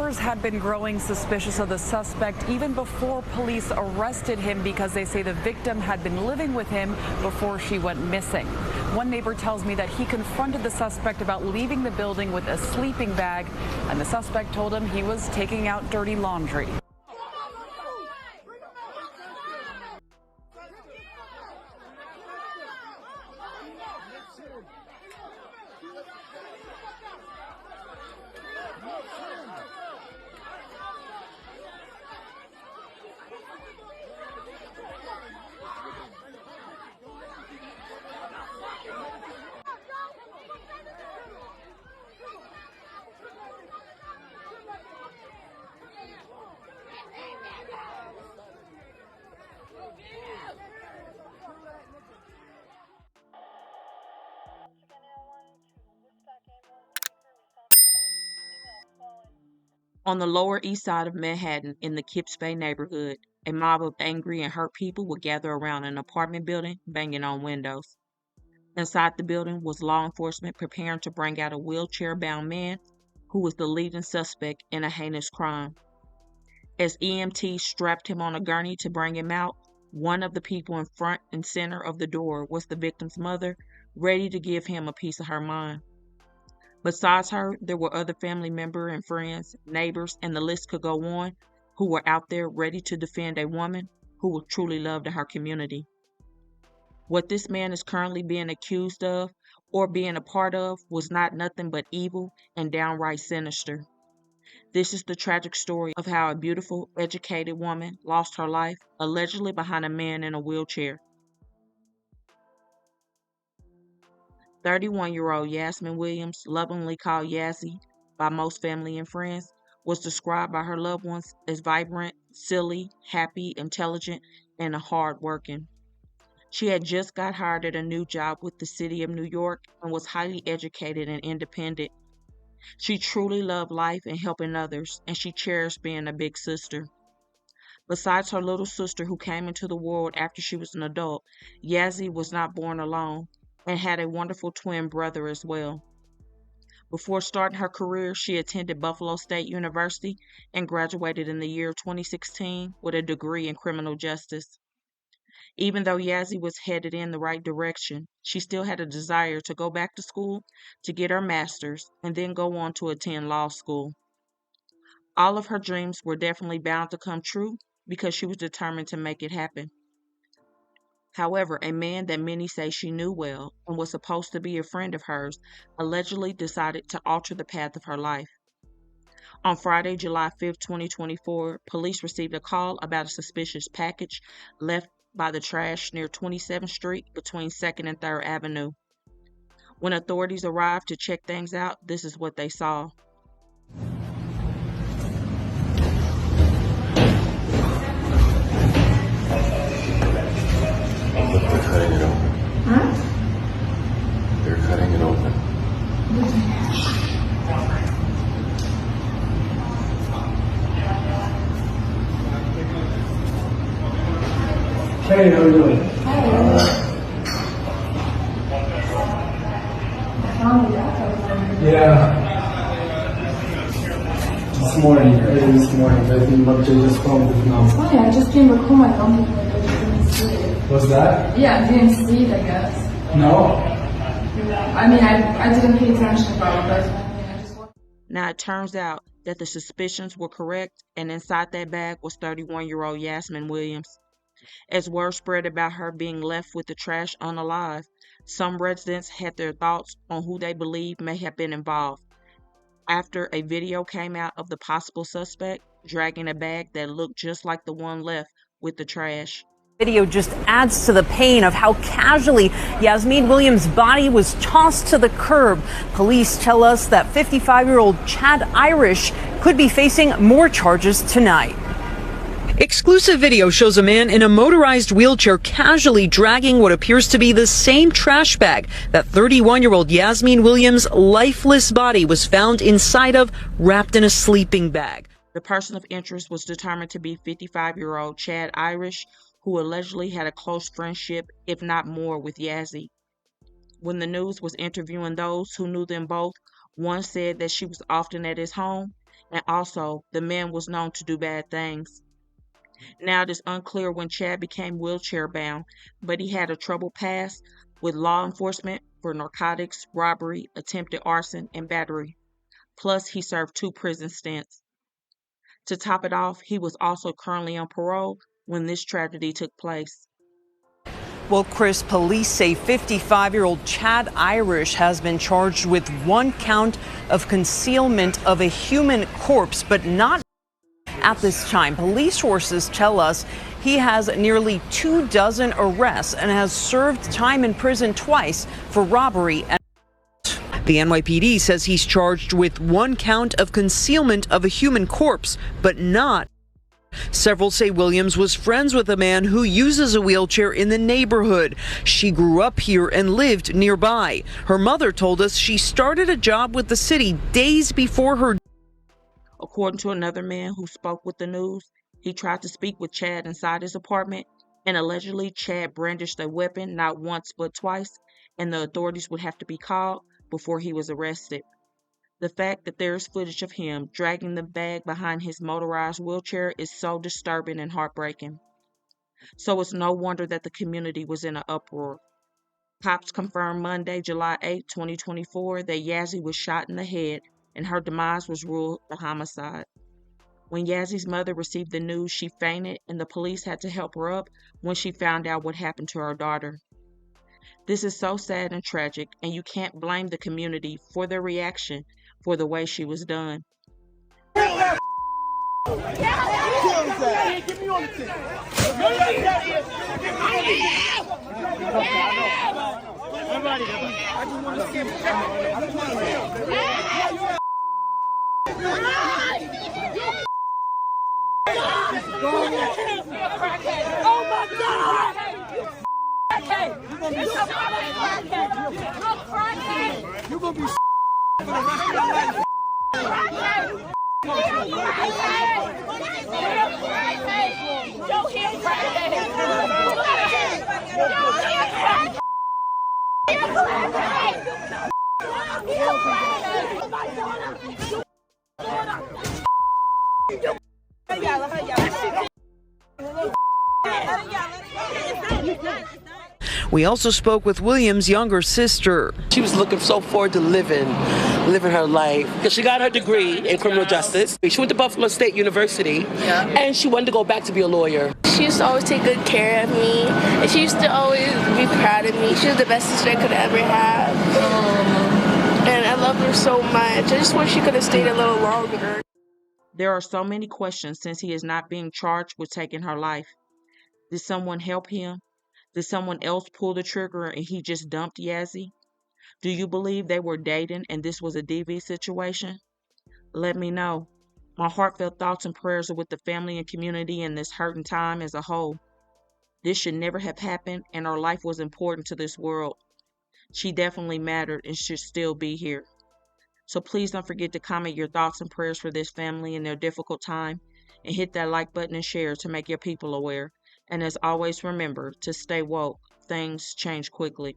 Neighbors had been growing suspicious of the suspect even before police arrested him because they say the victim had been living with him before she went missing. One neighbor tells me that he confronted the suspect about leaving the building with a sleeping bag, and the suspect told him he was taking out dirty laundry. On the Lower East Side of Manhattan, in the Kips Bay neighborhood, a mob of angry and hurt people would gather around an apartment building, banging on windows. Inside the building was law enforcement preparing to bring out a wheelchair-bound man who was the leading suspect in a heinous crime. As EMTs strapped him on a gurney to bring him out, one of the people in front and center of the door was the victim's mother, ready to give him a piece of her mind. Besides her, there were other family members and friends, neighbors, and the list could go on, who were out there ready to defend a woman who was truly loved in her community. What this man is currently being accused of or being a part of was not nothing but evil and downright sinister. This is the tragic story of how a beautiful, educated woman lost her life, allegedly behind a man in a wheelchair. 31-year-old Yasmine Williams, lovingly called Yazzie by most family and friends, was described by her loved ones as vibrant, silly, happy, intelligent, and hard-working. She had just got hired at a new job with the city of New York and was highly educated and independent. She truly loved life and helping others, and she cherished being a big sister. Besides her little sister who came into the world after she was an adult, Yazzie was not born alone and had a wonderful twin brother as well. Before starting her career, she attended Buffalo State University and graduated in the year 2016 with a degree in criminal justice. Even though Yazzie was headed in the right direction, she still had a desire to go back to school to get her master's and then go on to attend law school. All of her dreams were definitely bound to come true because she was determined to make it happen. However, a man that many say she knew well and was supposed to be a friend of hers allegedly decided to alter the path of her life. On Friday, July 5, 2024, police received a call about a suspicious package left by the trash near 27th Street between 2nd and 3rd Avenue. When authorities arrived to check things out, this is what they saw. Look, they're cutting it open. Huh? They're cutting it open. Hey, how are you doing? Yeah. This morning, early this morning, I think what they just phoned us now. Oh yeah, I just came back home. I don't think I just didn't see it. What's that? Yeah, I didn't see it, I guess. No? Yeah. I mean, I didn't pay attention about it, but I mean, I just... Now it turns out that the suspicions were correct, and inside that bag was 31-year-old Yasmine Williams. As word spread about her being left with the trash unalive, some residents had their thoughts on who they believe may have been involved. After a video came out of the possible suspect dragging a bag that looked just like the one left with the trash. Video just adds to the pain of how casually Yasmine Williams' body was tossed to the curb. Police tell us that 55-year-old Chad Irish could be facing more charges tonight. Exclusive video shows a man in a motorized wheelchair casually dragging what appears to be the same trash bag that 31-year-old Yasmine Williams' lifeless body was found inside of, wrapped in a sleeping bag. The person of interest was determined to be 55-year-old Chad Irish, who allegedly had a close friendship, if not more, with Yazzie. When the news was interviewing those who knew them both, one said that she was often at his home, And also, the man was known to do bad things. Now it is unclear when Chad became wheelchair bound, but he had a troubled past with law enforcement for narcotics, robbery, attempted arson, and battery. Plus, he served 2 prison stints. To top it off, he was also currently on parole when this tragedy took place. Well, Chris, police say 55-year-old Chad Irish has been charged with 1 count of concealment of a human corpse, but not at this time. Police sources tell us he has nearly 24 arrests and has served time in prison twice for robbery. The NYPD says he's charged with 1 count of concealment of a human corpse, but not. Several say Williams was friends with a man who uses a wheelchair in the neighborhood. She grew up here and lived nearby. Her mother told us she started a job with the city days before her. According to another man who spoke with the news, he tried to speak with Chad inside his apartment, and allegedly Chad brandished a weapon not once but twice, and the authorities would have to be called before he was arrested. The fact that there is footage of him dragging the bag behind his motorized wheelchair is so disturbing and heartbreaking. So it's no wonder that the community was in an uproar. Cops confirmed Monday, July 8, 2024, that Yazzie was shot in the head and her demise was ruled a homicide. When Yazzie's mother received the news, she fainted and the police had to help her up when she found out what happened to her daughter. This is so sad and tragic, and you can't blame the community for their reaction for the way she was done. Oh my God! You're gonna be for the rest of your life. We also spoke with Williams' younger sister. She was looking so forward to living her life. Because she got her degree in criminal justice. She went to Buffalo State University, and she wanted to go back to be a lawyer. She used to always take good care of me, and she used to always be proud of me. She was the best sister I could ever have. And I love her so much. I just wish she could have stayed a little longer. There are so many questions since he is not being charged with taking her life. Did someone help him? Did someone else pull the trigger and he just dumped Yazzie? Do you believe they were dating and this was a DV situation? Let me know. My heartfelt thoughts and prayers are with the family and community in this hurting time as a whole. This should never have happened, and her life was important to this world. She definitely mattered and should still be here. So please don't forget to comment your thoughts and prayers for this family in their difficult time, and hit that like button and share to make your people aware. And as always, remember to stay woke. Things change quickly.